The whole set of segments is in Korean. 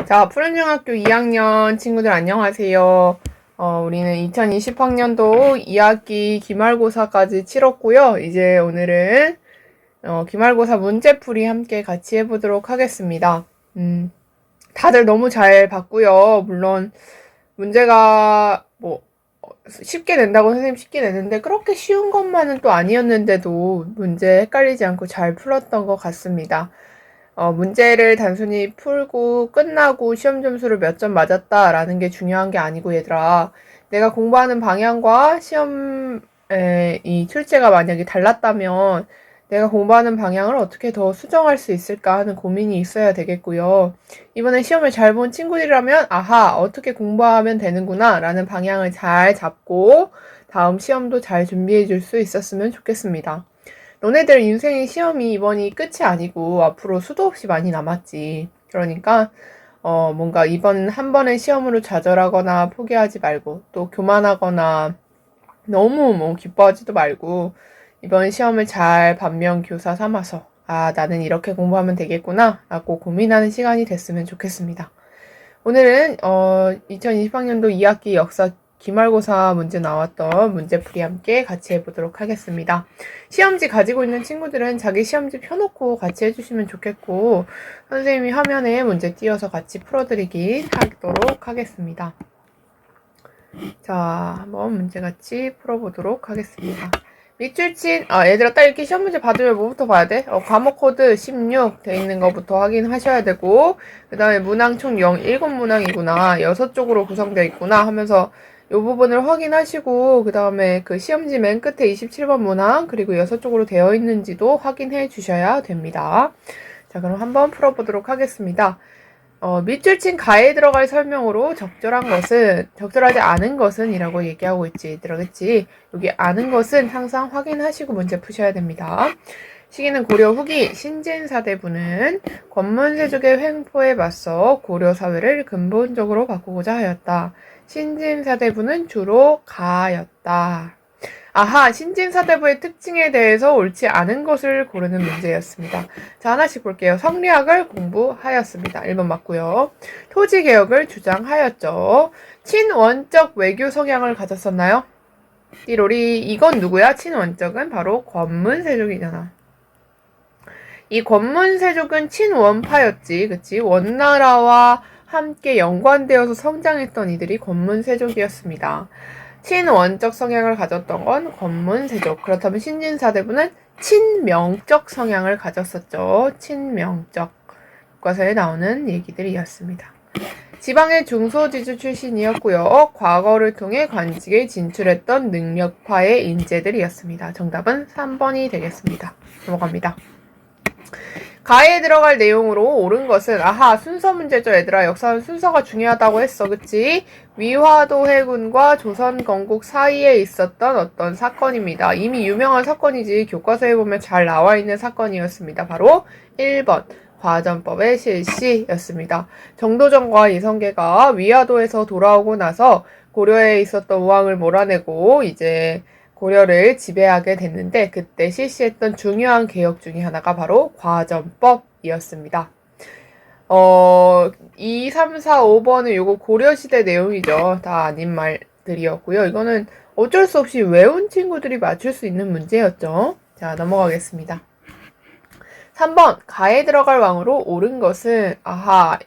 자, 푸른중학교 2학년 친구들 안녕하세요. 우리는 2020학년도 2학기 기말고사까지 치렀고요. 이제 오늘은 기말고사 문제풀이 함께 같이 해보도록 하겠습니다. 다들 너무 잘 봤고요. 물론 문제가 쉽게 낸다고 선생님 쉽게 냈는데 그렇게 쉬운 것만은 또 아니었는데도 문제 헷갈리지 않고 잘 풀었던 것 같습니다. 문제를 단순히 풀고 끝나고 시험 점수를 몇 점 맞았다라는 게 중요한 게 아니고 얘들아, 내가 공부하는 방향과 시험에 이 출제가 만약에 달랐다면 내가 공부하는 방향을 어떻게 더 수정할 수 있을까 하는 고민이 있어야 되겠고요. 이번에 시험을 잘 본 친구들이라면 아하, 어떻게 공부하면 되는구나 라는 방향을 잘 잡고 다음 시험도 잘 준비해 줄 수 있었으면 좋겠습니다. 너네들 인생의 시험이 이번이 끝이 아니고 앞으로 수도 없이 많이 남았지. 그러니까 뭔가 이번 한 번의 시험으로 좌절하거나 포기하지 말고 또 교만하거나 너무 기뻐하지도 말고 이번 시험을 잘 반면교사 삼아서 나는 이렇게 공부하면 되겠구나 라고 고민하는 시간이 됐으면 좋겠습니다. 오늘은 2020학년도 2학기 역사 기말고사 문제 나왔던 문제풀이 함께 같이 해보도록 하겠습니다. 시험지 가지고 있는 친구들은 자기 시험지 펴놓고 같이 해주시면 좋겠고 선생님이 화면에 문제 띄워서 같이 풀어드리긴 하도록 하겠습니다. 자, 한번 문제 같이 풀어보도록 하겠습니다. 밑줄 친, 얘들아 딱 이렇게 시험 문제 받으면 뭐부터 봐야 돼? 과목 코드 16 돼 있는 거부터 확인하셔야 되고, 그 다음에 문항 총 7문항이구나, 6쪽으로 구성되어 있구나 하면서 이 부분을 확인하시고, 그 다음에 그 시험지 맨 끝에 27번 문항, 그리고 6쪽으로 되어 있는지도 확인해 주셔야 됩니다. 자, 그럼 한번 풀어보도록 하겠습니다. 밑줄 친 가에 들어갈 설명으로 적절하지 않은 것은 이라고 얘기하고 있지. 들어겠지? 여기 아는 것은 항상 확인하시고 문제 푸셔야 됩니다. 시기는 고려 후기 신진사대부는 권문세족의 횡포에 맞서 고려 사회를 근본적으로 바꾸고자 하였다. 신진사대부는 주로 가였다. 아하, 신진사대부의 특징에 대해서 옳지 않은 것을 고르는 문제였습니다. 자, 하나씩 볼게요. 성리학을 공부하였습니다. 1번 맞고요. 토지개혁을 주장하였죠. 친원적 외교 성향을 가졌었나요? 띠로리, 이건 누구야? 친원적은 바로 권문세족이잖아. 이 권문세족은 친원파였지, 그치? 원나라와 함께 연관되어서 성장했던 이들이 권문세족이었습니다. 친원적 성향을 가졌던 건 권문세족. 그렇다면 신진사대부는 친명적 성향을 가졌었죠. 친명적. 교과서에 나오는 얘기들이었습니다. 지방의 중소지주 출신이었고요. 과거를 통해 관직에 진출했던 능력파의 인재들이었습니다. 정답은 3번이 되겠습니다. 넘어갑니다. 가에 들어갈 내용으로 옳은 것은 순서 문제죠. 얘들아, 역사는 순서가 중요하다고 했어. 그치? 위화도 해군과 조선 건국 사이에 있었던 어떤 사건입니다. 이미 유명한 사건이지 교과서에 보면 잘 나와 있는 사건이었습니다. 바로 1번 과전법의 실시였습니다. 정도전과 이성계가 위화도에서 돌아오고 나서 고려에 있었던 우왕을 몰아내고 이제 고려를 지배하게 됐는데 그때 실시했던 중요한 개혁 중에 하나가 바로 과전법이었습니다. 2, 3, 4, 5번은 요거 고려시대 내용이죠. 다 아닌 말들이었고요. 이거는 어쩔 수 없이 외운 친구들이 맞출 수 있는 문제였죠. 자, 넘어가겠습니다. 3번 가에 들어갈 왕으로 옳은 것은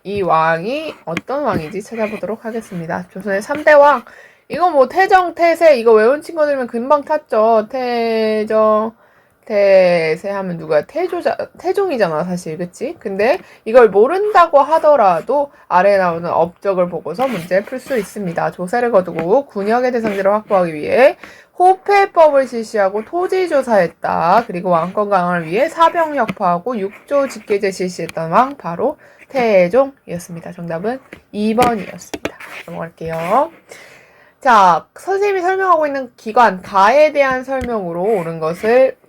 이 왕이 어떤 왕인지 찾아보도록 하겠습니다. 조선의 3대 왕. 이거 태정, 태세 이거 외운 친구들이면 금방 탔죠. 태정, 태세 하면 누구야? 태종이잖아 사실, 그치? 근데 이걸 모른다고 하더라도 아래에 나오는 업적을 보고서 문제 풀 수 있습니다. 조세를 거두고 군역의 대상지를 확보하기 위해 호패법을 실시하고 토지조사했다. 그리고 왕권 강화를 위해 사병역파하고 육조 직계제 실시했던 왕 바로 태종이었습니다. 정답은 2번이었습니다. 넘어갈게요. 자, 선생님이 설명하고 있는 기관 가에 대한 설명으로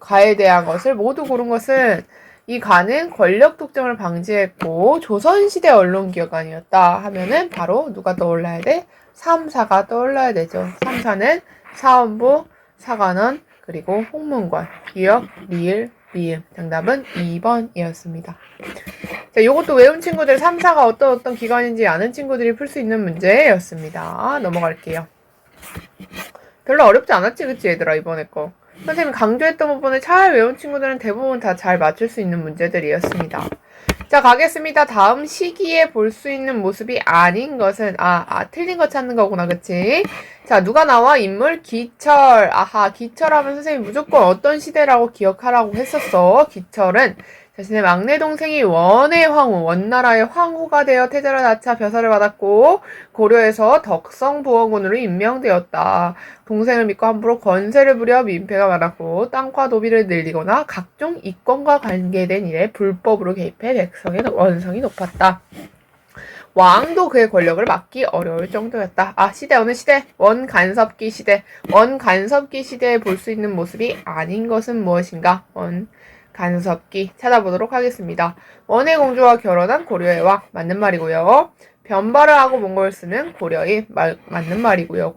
가에 대한 것을 모두 고른 것은 이 가는 권력 독점을 방지했고 조선시대 언론기관이었다 하면은 바로 누가 떠올라야 돼? 3, 4가 떠올라야 되죠. 3, 4는 사원부, 사관원, 그리고 홍문관, 기역, 리을, 미음. 정답은 2번이었습니다. 자, 요것도 외운 친구들 3, 4가 어떤 기관인지 아는 친구들이 풀 수 있는 문제였습니다. 넘어갈게요. 별로 어렵지 않았지, 그치, 얘들아, 이번에 거. 선생님 강조했던 부분을 잘 외운 친구들은 대부분 다 잘 맞출 수 있는 문제들이었습니다. 자, 가겠습니다. 다음 시기에 볼 수 있는 모습이 아닌 것은, 틀린 거 찾는 거구나, 그치? 자, 누가 나와? 인물? 기철. 아하, 기철하면 선생님 무조건 어떤 시대라고 기억하라고 했었어. 기철은 자신의 막내 동생이 원의 황후, 원나라의 황후가 되어 태자를 낳자 벼슬을 받았고 고려에서 덕성부원군으로 임명되었다. 동생을 믿고 함부로 권세를 부려 민폐가 많았고 땅과 노비를 늘리거나 각종 이권과 관계된 일에 불법으로 개입해 백성의 원성이 높았다. 왕도 그의 권력을 막기 어려울 정도였다. 시대 어느 시대? 원간섭기 시대. 원간섭기 시대에 볼 수 있는 모습이 아닌 것은 무엇인가? 원간섭기 찾아보도록 하겠습니다. 원의 공주와 결혼한 고려의 왕 맞는 말이고요. 변발을 하고 몽골스는 고려의 맞는 말이고요.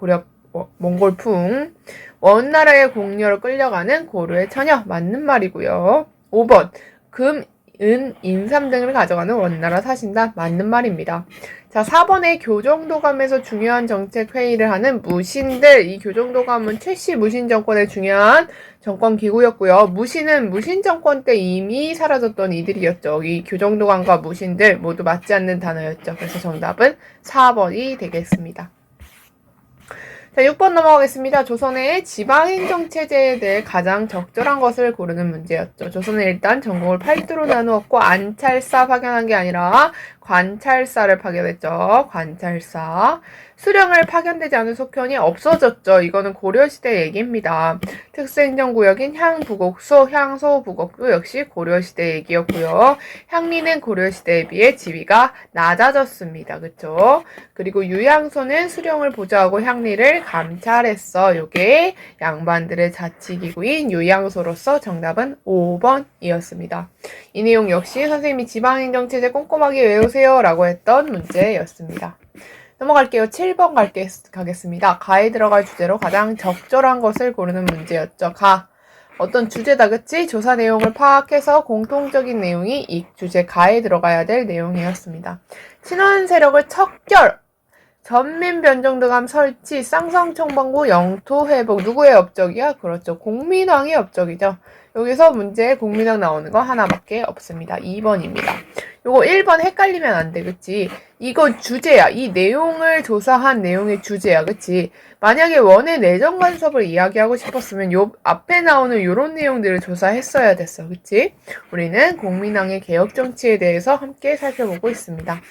몽골풍. 원나라의 공녀로 끌려가는 고려의 처녀 맞는 말이고요. 5번 금, 은, 인삼 등을 가져가는 원나라 사신단 맞는 말입니다. 자, 4번에 교정도감에서 중요한 정책 회의를 하는 무신들. 이 교정도감은 최씨 무신 정권의 중요한 정권 기구였고요. 무신은 무신 정권 때 이미 사라졌던 이들이었죠. 이 교정도감과 무신들 모두 맞지 않는 단어였죠. 그래서 정답은 4번이 되겠습니다. 자, 6번 넘어가겠습니다. 조선의 지방행정체제에 대해 가장 적절한 것을 고르는 문제였죠. 조선은 일단 전국을 8도로 나누었고 안찰사 파견한 게 아니라 관찰사를 파견했죠. 관찰사. 수령을 파견되지 않은 속현이 없어졌죠. 이거는 고려시대 얘기입니다. 특수행정구역인 향부곡소, 향소부곡도 역시 고려시대 얘기였고요. 향리는 고려시대에 비해 지위가 낮아졌습니다. 그쵸? 그리고 유양소는 수령을 보좌하고 향리를 감찰했어. 요게 양반들의 자치기구인 유양소로서 정답은 5번이었습니다. 이 내용 역시 선생님이 지방행정체제 꼼꼼하게 외우세요 라고 했던 문제였습니다. 넘어갈게요. 7번 가겠습니다. 가에 들어갈 주제로 가장 적절한 것을 고르는 문제였죠. 어떤 주제다, 그치? 조사 내용을 파악해서 공통적인 내용이 이 주제 가에 들어가야 될 내용이었습니다. 친원 세력을 척결! 전민변정도감 설치, 쌍성총방구 영토 회복. 누구의 업적이야? 그렇죠. 공민왕의 업적이죠. 여기서 문제에 공민왕 나오는 거 하나밖에 없습니다. 2번입니다. 요거 1번 헷갈리면 안 돼, 그치? 이거 주제야. 이 내용을 조사한 내용의 주제야, 그치? 만약에 원의 내정 간섭을 이야기하고 싶었으면 요 앞에 나오는 요런 내용들을 조사했어야 됐어, 그치? 우리는 공민왕의 개혁 정치에 대해서 함께 살펴보고 있습니다.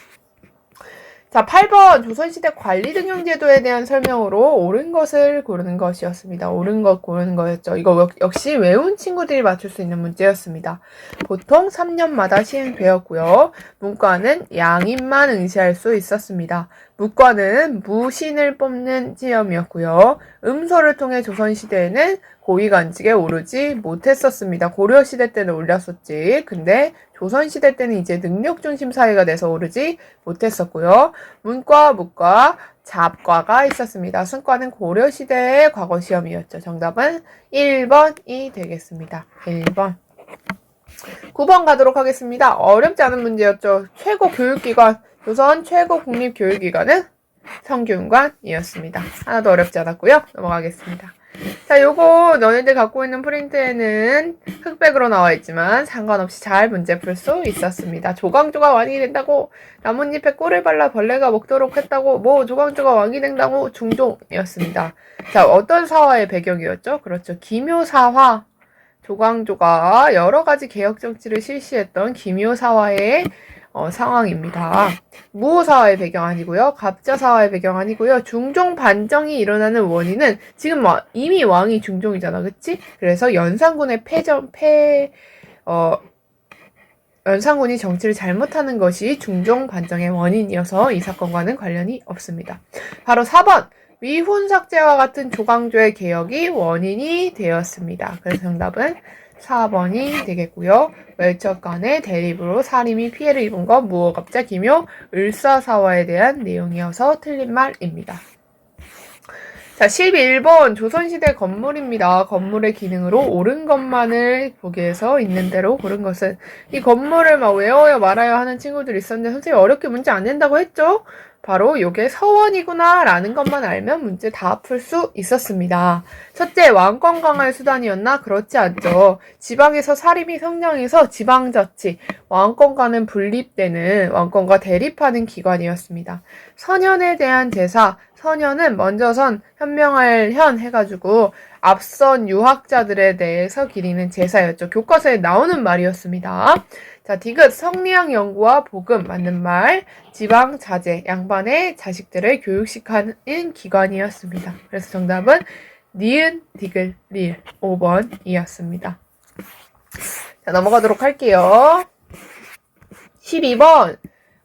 자, 8번 조선시대 관리등용제도에 대한 설명으로 옳은 것을 고르는 것이었습니다. 옳은 것 고르는 거였죠. 이거 역시 외운 친구들이 맞출 수 있는 문제였습니다. 보통 3년마다 시행되었고요. 문과는 양인만 응시할 수 있었습니다. 무과는 무신을 뽑는 시험이었고요. 음소를 통해 조선시대에는 고위관직에 오르지 못했었습니다. 고려시대 때는 올렸었지. 근데 조선시대 때는 이제 능력중심 사회가 돼서 오르지 못했었고요. 문과, 무과, 잡과가 있었습니다. 순과는 고려시대의 과거시험이었죠. 정답은 1번이 되겠습니다. 1번. 9번 가도록 하겠습니다. 어렵지 않은 문제였죠. 최고 교육기관, 조선 최고 국립교육기관은 성균관이었습니다. 하나도 어렵지 않았고요. 넘어가겠습니다. 자, 요거 너네들 갖고 있는 프린트에는 흑백으로 나와 있지만 상관없이 잘 문제 풀 수 있었습니다. 조광조가 왕이 된다고 나뭇잎에 꿀을 발라 벌레가 먹도록 했다고 조광조가 왕이 된다고 중종이었습니다. 자, 어떤 사화의 배경이었죠? 그렇죠. 기묘사화. 조광조가 여러 가지 개혁 정치를 실시했던 기묘사화의 상황입니다. 무호사화의 배경 아니고요. 갑자사화의 배경 아니고요. 중종 반정이 일어나는 원인은 지금 이미 왕이 중종이잖아. 그치? 그래서 연산군의 연산군이 정치를 잘못하는 것이 중종 반정의 원인이어서 이 사건과는 관련이 없습니다. 바로 4번. 위훈삭제와 같은 조광조의 개혁이 원인이 되었습니다. 그래서 정답은 4번이 되겠고요. 외척 간의 대립으로 사림이 피해를 입은 건 무허갑자 기묘 을사사화에 대한 내용이어서 틀린 말입니다. 자, 11번 조선시대 건물입니다. 건물의 기능으로 옳은 것만을 보기에서 있는 대로 고른 것은 이 건물을 막 외워야 말아야 하는 친구들이 있었는데 선생님이 어렵게 문제 안 낸다고 했죠? 바로 요게 서원이구나 라는 것만 알면 문제 다 풀 수 있었습니다. 첫째, 왕권 강화의 수단이었나? 그렇지 않죠. 지방에서 사림이 성장해서 지방자치, 왕권과는 분립되는 왕권과 대립하는 기관이었습니다. 선현에 대한 제사, 선현은 먼저선 현명할 현 해가지고 앞선 유학자들에 대해서 기리는 제사였죠. 교과서에 나오는 말이었습니다. 자, 디귿 성리학 연구와 복음 맞는 말, 지방 자제 양반의 자식들을 교육시키는 기관이었습니다. 그래서 정답은 니은 디귿 리을 5번이었습니다. 자, 넘어가도록 할게요. 12번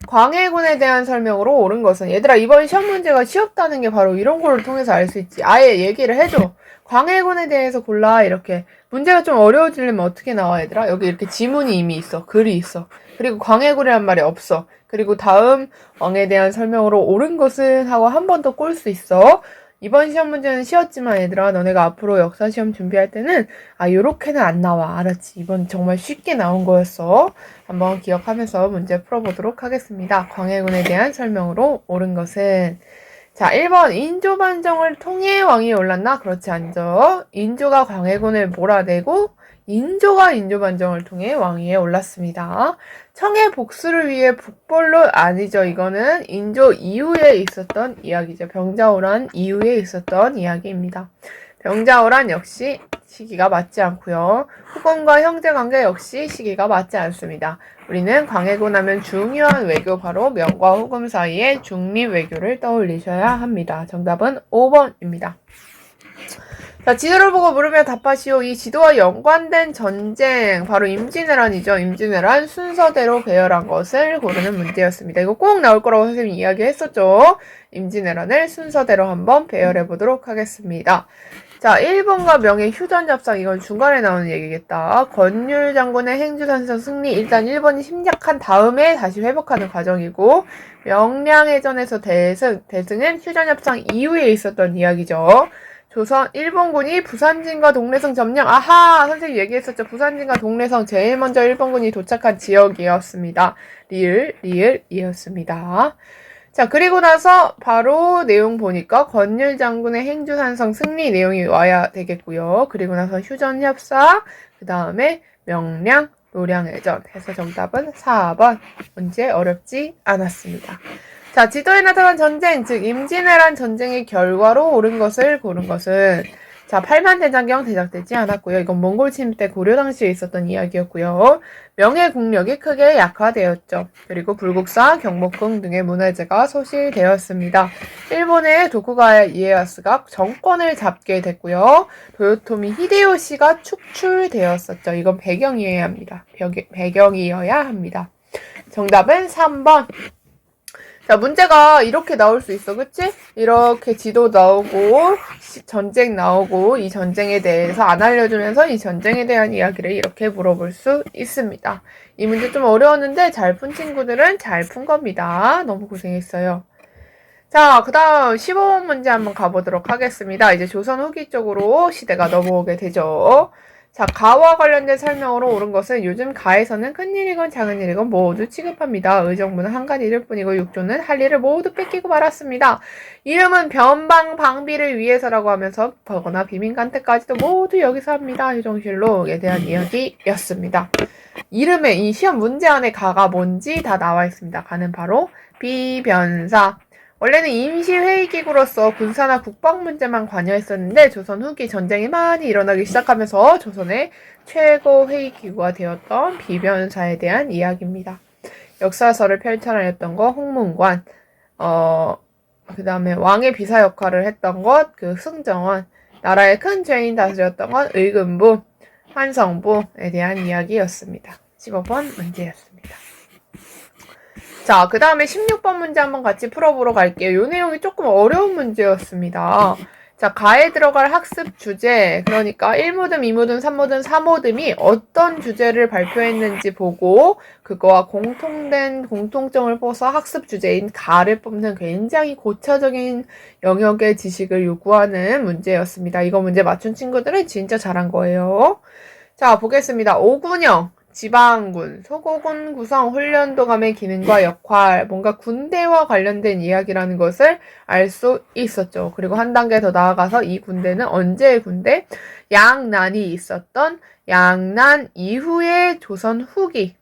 광해군에 대한 설명으로 옳은 것은 얘들아 이번 시험 문제가 쉬웠다는 게 바로 이런 거를 통해서 알 수 있지. 아예 얘기를 해줘. 광해군에 대해서 골라 이렇게. 문제가 좀 어려워지려면 어떻게 나와 얘들아? 여기 이렇게 지문이 이미 있어. 글이 있어. 그리고 광해군이란 말이 없어. 그리고 다음 왕에 대한 설명으로 옳은 것은 하고 한 번 더 꼴 수 있어. 이번 시험 문제는 쉬웠지만 얘들아 너네가 앞으로 역사 시험 준비할 때는 요렇게는 안 나와. 알았지? 이번 정말 쉽게 나온 거였어. 한번 기억하면서 문제 풀어보도록 하겠습니다. 광해군에 대한 설명으로 옳은 것은 자 1번 인조 반정을 통해 왕이 올랐나? 그렇지 않죠. 인조가 광해군을 몰아내고 인조가 인조 반정을 통해 왕위에 올랐습니다. 청의 복수를 위해 북벌로 아니죠. 이거는 인조 이후에 있었던 이야기죠. 병자호란 이후에 있었던 이야기입니다. 병자호란 역시 시기가 맞지 않고요. 후금과 형제관계 역시 시기가 맞지 않습니다. 우리는 광해군 하면 중요한 외교 바로 명과 후금 사이의 중립 외교를 떠올리셔야 합니다. 정답은 5번입니다. 자, 지도를 보고 물으며 답하시오. 이 지도와 연관된 전쟁, 바로 임진왜란이죠. 임진왜란 순서대로 배열한 것을 고르는 문제였습니다. 이거 꼭 나올 거라고 선생님이 이야기했었죠. 임진왜란을 순서대로 한번 배열해 보도록 하겠습니다. 자, 1번과 명의 휴전협상, 이건 중간에 나오는 얘기겠다. 권율 장군의 행주산성 승리, 일단 1번이 심략한 다음에 다시 회복하는 과정이고, 명량해전에서 대승은 휴전협상 이후에 있었던 이야기죠. 조선 일본군이 부산진과 동래성 점령. 아하! 선생님 얘기했었죠. 부산진과 동래성 제일 먼저 일본군이 도착한 지역이었습니다. 리을이었습니다. 자, 그리고 나서 바로 내용 보니까 권율 장군의 행주산성 승리 내용이 와야 되겠고요. 그리고 나서 휴전협상, 그 다음에 명량, 노량해전 해서 정답은 4번. 문제 어렵지 않았습니다. 자, 지도에 나타난 전쟁, 즉 임진왜란 전쟁의 결과로 옳은 것을 고른 것은 자, 8만 대장경 대작되지 않았고요. 이건 몽골 침입 때 고려 당시에 있었던 이야기였고요. 명의 국력이 크게 약화되었죠. 그리고 불국사, 경복궁 등의 문화재가 소실되었습니다. 일본의 도쿠가와 이에야스가 정권을 잡게 됐고요. 도요토미 히데요시가 축출되었었죠. 이건 배경이어야 합니다. 배경이어야 합니다. 정답은 3번. 자, 문제가 이렇게 나올 수 있어, 그치? 이렇게 지도 나오고, 전쟁 나오고, 이 전쟁에 대해서 안 알려주면서 이 전쟁에 대한 이야기를 이렇게 물어볼 수 있습니다. 이 문제 좀 어려웠는데 잘 푼 친구들은 잘 푼 겁니다. 너무 고생했어요. 자, 그 다음 15번 문제 한번 가보도록 하겠습니다. 이제 조선 후기 쪽으로 시대가 넘어오게 되죠. 자, 가와 관련된 설명으로 옳은 것은 요즘 가에서는 큰일이건 작은일이건 모두 취급합니다. 의정부는 한간일일 뿐이고 육조는 할 일을 모두 뺏기고 말았습니다. 이름은 변방 방비를 위해서라고 하면서 버거나 비민간택까지도 모두 여기서 합니다. 휴정실록에 대한 이야기였습니다. 이름에 이 시험 문제 안에 가가 뭔지 다 나와 있습니다. 가는 바로 비변사. 원래는 임시회의기구로서 군사나 국방 문제만 관여했었는데 조선 후기 전쟁이 많이 일어나기 시작하면서 조선의 최고 회의기구가 되었던 비변사에 대한 이야기입니다. 역사서를 펼쳐나였던 거 홍문관, 그 다음에 왕의 비사 역할을 했던 것 승정원, 나라의 큰 죄인 다스렸던 것 의금부, 한성부에 대한 이야기였습니다. 15번 문제였습니다. 자, 그 다음에 16번 문제 한번 같이 풀어보러 갈게요. 이 내용이 조금 어려운 문제였습니다. 자, 가에 들어갈 학습 주제, 그러니까 1모듬, 2모듬, 3모듬, 4모듬이 어떤 주제를 발표했는지 보고 그거와 공통점을 뽑아서 학습 주제인 가를 뽑는 굉장히 고차적인 영역의 지식을 요구하는 문제였습니다. 이거 문제 맞춘 친구들은 진짜 잘한 거예요. 자, 보겠습니다. 5군형. 지방군, 소고군 구성, 훈련도감의 기능과 역할, 뭔가 군대와 관련된 이야기라는 것을 알 수 있었죠. 그리고 한 단계 더 나아가서 이 군대는 언제의 군대? 양난이 있었던 양난 이후의 조선 후기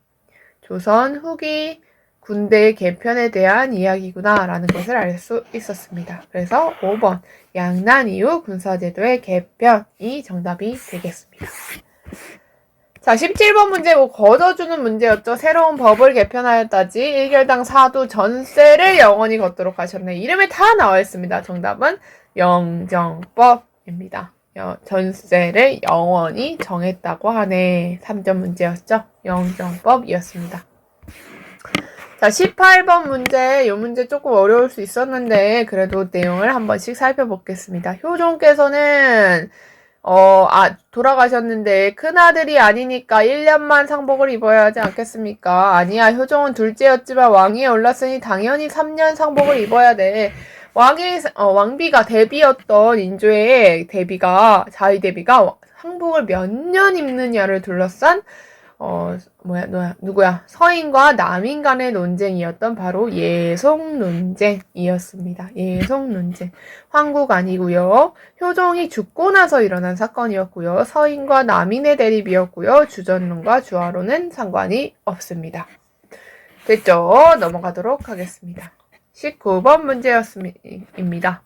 군대의 개편에 대한 이야기구나 라는 것을 알 수 있었습니다. 그래서 5번 양난 이후 군사제도의 개편이 정답이 되겠습니다. 자, 17번 문제 거저주는 문제였죠. 새로운 법을 개편하였다지 1결당 사두 전세를 영원히 걷도록 하셨네. 이름에 다 나와 있습니다. 정답은 영정법입니다. 전세를 영원히 정했다고 하네. 3점 문제였죠. 영정법이었습니다. 자, 18번 문제. 이 문제 조금 어려울 수 있었는데 그래도 내용을 한 번씩 살펴보겠습니다. 효종께서는 돌아가셨는데 큰아들이 아니니까 1년만 상복을 입어야 하지 않겠습니까? 아니야, 효종은 둘째였지만 왕위에 올랐으니 당연히 3년 상복을 입어야 돼. 왕비가 대비였던 인조의 자의 대비가 상복을 몇 년 입느냐를 둘러싼 서인과 남인 간의 논쟁이었던 바로 예속 논쟁이었습니다. 예속 논쟁. 황국 아니고요. 효종이 죽고 나서 일어난 사건이었고요. 서인과 남인의 대립이었고요. 주전론과 주화론은 상관이 없습니다. 됐죠? 넘어가도록 하겠습니다. 19번 문제입니다.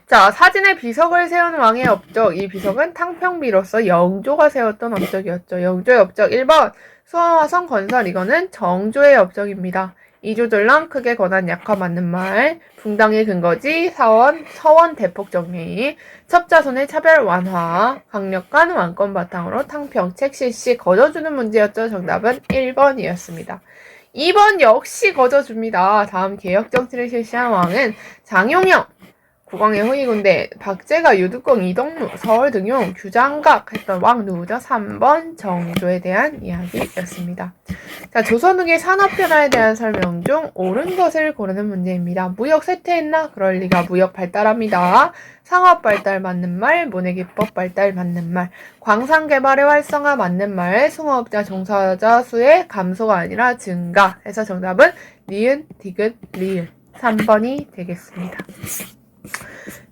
자, 사진에 비석을 세운 왕의 업적. 이 비석은 탕평비로서 영조가 세웠던 업적이었죠. 영조의 업적 1번 수원화성 건설. 이거는 정조의 업적입니다. 이조전랑 크게 권한 약화 맞는 말. 붕당의 근거지. 서원 대폭 정리. 첩자손의 차별 완화. 강력한 왕권 바탕으로 탕평책 실시. 거저주는 문제였죠. 정답은 1번이었습니다. 2번 역시 거저줍니다. 다음 개혁정치를 실시한 왕은 장용영. 국왕의 후이군데 박제가 유득공 이동루 서울 등용 규장각 했던 왕 누구죠? 3번 정조에 대한 이야기였습니다. 자, 조선 후기 산업 변화에 대한 설명 중 옳은 것을 고르는 문제입니다. 무역 쇠퇴했나? 그럴 리가. 무역 발달합니다. 상업 발달 맞는 말, 모내기법 발달 맞는 말, 광산 개발의 활성화 맞는 말, 승업자 종사자 수의 감소가 아니라 증가 해서 정답은 니은, 디귿, 리을 3번이 되겠습니다.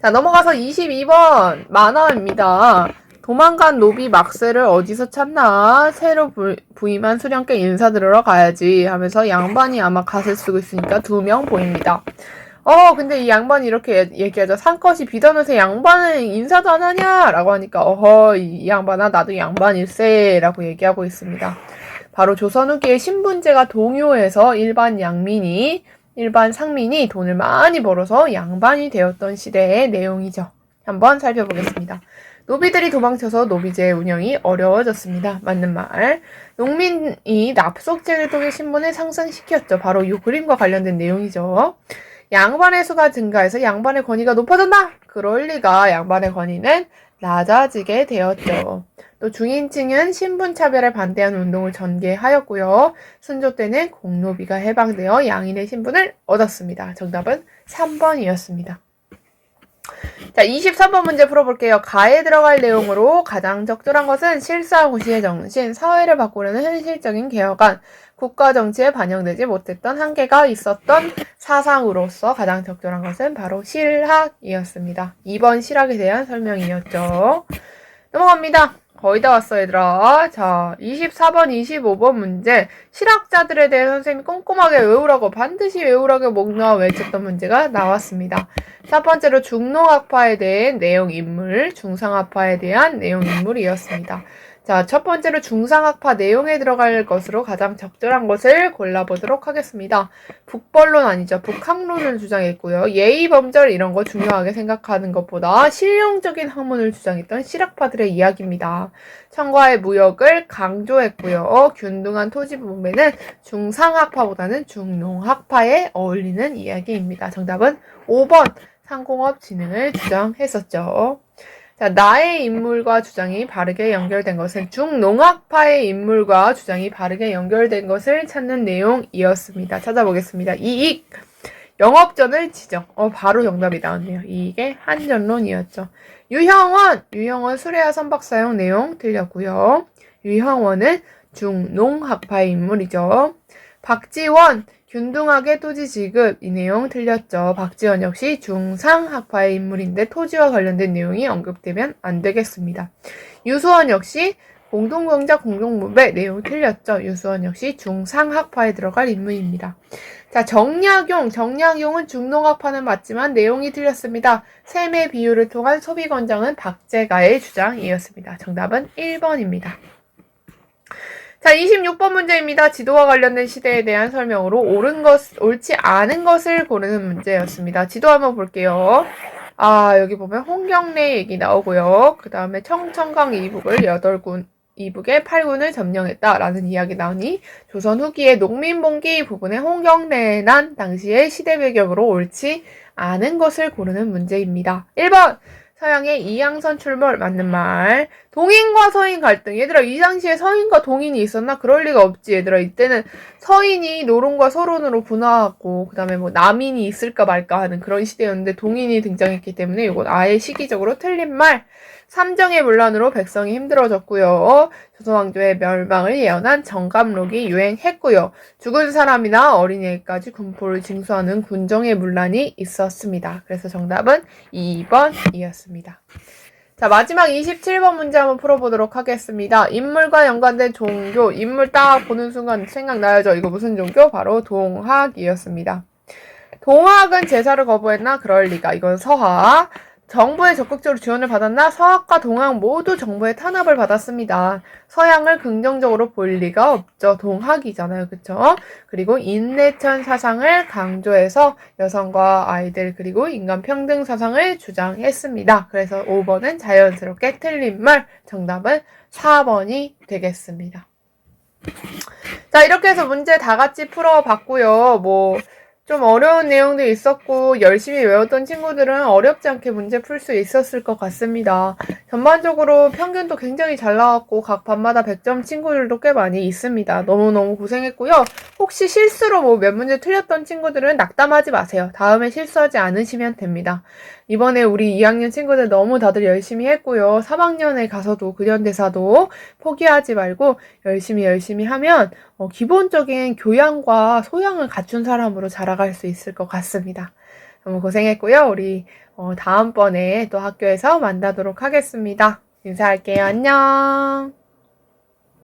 자, 넘어가서 22번 만화입니다. 도망간 노비 막세를 어디서 찾나? 새로 부임한 수령께 인사드리러 가야지 하면서 양반이 아마 갓을 쓰고 있으니까 2명 보입니다. 근데 이 양반이 이렇게 얘기하죠. 산것이 비단옷에 양반은 인사도 안 하냐? 라고 하니까 이 양반아 나도 양반일세 라고 얘기하고 있습니다. 바로 조선 후기에 신분제가 동요해서 일반 상민이 돈을 많이 벌어서 양반이 되었던 시대의 내용이죠. 한번 살펴보겠습니다. 노비들이 도망쳐서 노비제의 운영이 어려워졌습니다. 맞는 말. 농민이 납속제를 통해 신분을 상승시켰죠. 바로 이 그림과 관련된 내용이죠. 양반의 수가 증가해서 양반의 권위가 높아졌나? 그럴 리가. 양반의 권위는 낮아지게 되었죠. 또 중인층은 신분차별에 반대하는 운동을 전개하였고요. 순조 때는 공노비가 해방되어 양인의 신분을 얻었습니다. 정답은 3번이었습니다. 자, 23번 문제 풀어볼게요. 가에 들어갈 내용으로 가장 적절한 것은 실사구시의 정신, 사회를 바꾸려는 현실적인 개혁안, 국가 정치에 반영되지 못했던 한계가 있었던 사상으로서 가장 적절한 것은 바로 실학이었습니다. 2번 실학에 대한 설명이었죠. 넘어갑니다. 거의 다 왔어, 얘들아. 자, 24번, 25번 문제. 실학자들에 대해 선생님이 꼼꼼하게 외우라고, 반드시 외우라고 목놓아 외쳤던 문제가 나왔습니다. 첫 번째로 중농학파에 대한 내용 인물, 중상학파에 대한 내용 인물이었습니다. 자, 첫 번째로 중상학파 내용에 들어갈 것으로 가장 적절한 것을 골라보도록 하겠습니다. 북벌론 아니죠. 북학론을 주장했고요. 예의범절 이런 거 중요하게 생각하는 것보다 실용적인 학문을 주장했던 실학파들의 이야기입니다. 청과의 무역을 강조했고요. 균등한 토지 분배는 중상학파보다는 중농학파에 어울리는 이야기입니다. 정답은 5번 상공업 진흥을 주장했었죠. 자, 나의 인물과 주장이 바르게 연결된 것은 중농학파의 인물과 주장이 바르게 연결된 것을 찾는 내용이었습니다. 찾아보겠습니다. 이익, 영업전을 지정. 바로 정답이 나왔네요. 이익의 한전론이었죠. 유형원 수레화 선박 사용 내용 틀렸고요. 유형원은 중농학파의 인물이죠. 박지원, 균등하게 토지 지급 이 내용 틀렸죠. 박지원 역시 중상학파의 인물인데 토지와 관련된 내용이 언급되면 안 되겠습니다. 유수원 역시 공동경작 공동무배 내용 틀렸죠. 유수원 역시 중상학파에 들어갈 인물입니다. 자, 정약용은 중농학파는 맞지만 내용이 틀렸습니다. 셈의 비유를 통한 소비 권장은 박제가의 주장이었습니다. 정답은 1번입니다. 자, 26번 문제입니다. 지도와 관련된 시대에 대한 설명으로 옳지 않은 것을 고르는 문제였습니다. 지도 한번 볼게요. 여기 보면 홍경래 얘기 나오고요. 그 다음에 청천강 이북을 8군, 이북의 8군을 점령했다라는 이야기 나오니 조선 후기의 농민봉기 부분에 홍경래난 당시의 시대 배경으로 옳지 않은 것을 고르는 문제입니다. 1번! 서양의 이양선 출몰 맞는 말. 동인과 서인 갈등. 얘들아, 이 당시에 서인과 동인이 있었나? 그럴 리가 없지. 얘들아, 이때는 서인이 노론과 서론으로 분화하고, 그 다음에 뭐 남인이 있을까 말까 하는 그런 시대였는데 동인이 등장했기 때문에 이건 아예 시기적으로 틀린 말. 삼정의 문란으로 백성이 힘들어졌고요. 조선왕조의 멸망을 예언한 정감록이 유행했고요. 죽은 사람이나 어린이까지 군포를 징수하는 군정의 문란이 있었습니다. 그래서 정답은 2번이었습니다. 자, 마지막 27번 문제 한번 풀어보도록 하겠습니다. 인물과 연관된 종교, 인물 딱 보는 순간 생각나야죠. 이거 무슨 종교? 바로 동학이었습니다. 동학은 제사를 거부했나? 그럴 리가. 이건 서학. 정부의 적극적으로 지원을 받았나? 서학과 동학 모두 정부의 탄압을 받았습니다. 서양을 긍정적으로 볼 리가 없죠. 동학이잖아요. 그쵸? 그리고 인내천 사상을 강조해서 여성과 아이들 그리고 인간 평등 사상을 주장했습니다. 그래서 5번은 자연스럽게 틀린 말, 정답은 4번이 되겠습니다. 자, 이렇게 해서 문제 다 같이 풀어봤고요. 좀 어려운 내용도 있었고 열심히 외웠던 친구들은 어렵지 않게 문제 풀 수 있었을 것 같습니다. 전반적으로 평균도 굉장히 잘 나왔고 각 반마다 100점 친구들도 꽤 많이 있습니다. 너무너무 고생했고요. 혹시 실수로 몇 문제 틀렸던 친구들은 낙담하지 마세요. 다음에 실수하지 않으시면 됩니다. 이번에 우리 2학년 친구들 너무 다들 열심히 했고요. 3학년에 가서도 근현대사도 포기하지 말고 열심히 하면 기본적인 교양과 소양을 갖춘 사람으로 자라갈 수 있을 것 같습니다. 너무 고생했고요. 우리 다음번에 또 학교에서 만나도록 하겠습니다. 인사할게요. 안녕.